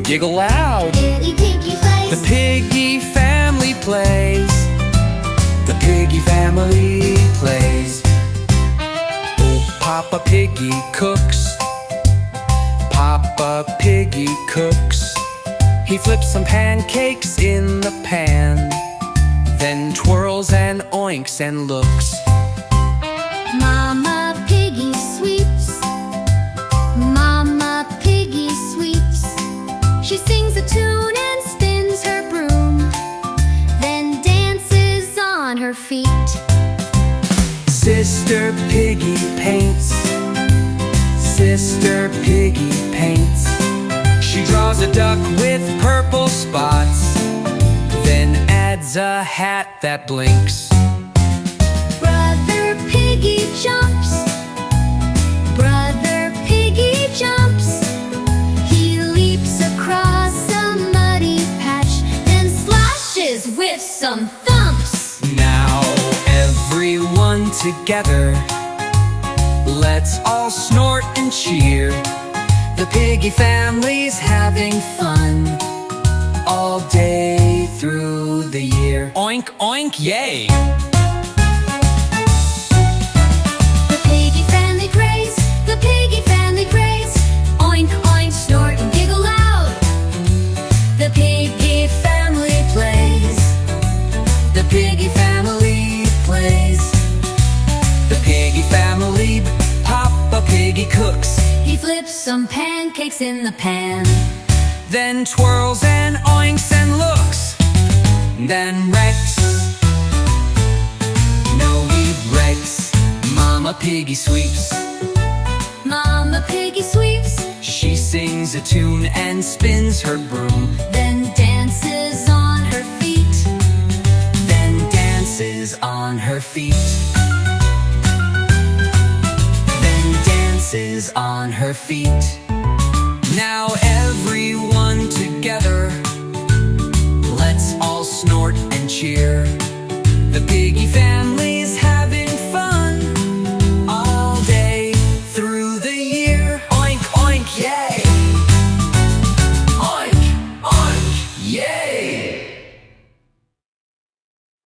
giggle loud. Piggy, piggy plays. The Piggy Family plays. The Piggy Family plays. Oh, Papa Piggy cooks. Papa Piggy cooks. He flips some pancakes in the pan, then twirls and oinks and looks. Mama Piggy sweeps. Mama Piggy sweeps. She sings a tune and spins her broom, then dances on her feet. Sister Piggy paints. Sister Piggy paints. She draws a duck with purple spots, then adds a hat that blinks. Brother Piggy jumps. Brother Piggy jumps. He leaps across a muddy patch, then slashes with some thumps. Now everyone together, let's all snort and cheer. The Piggy Family's having fun all day through the year. Oink, oink, yay! The Piggy Family prays. The Piggy Family prays. Oink, oink, snort and giggle loud. The Piggy Family plays. The Piggy Family plays. The Piggy Family, Papa Piggy cooks. He flips some pancakes in the pan, Then twirls and oinks and looks. Then wrecks. No, he wrecks. Mama Piggy sweeps. Mama Piggy sweeps. She sings a tune and spins her broom, Then dances on her feet. then dances on her feet. Then dances on her feet. Now everyone together, let's all snort and cheer.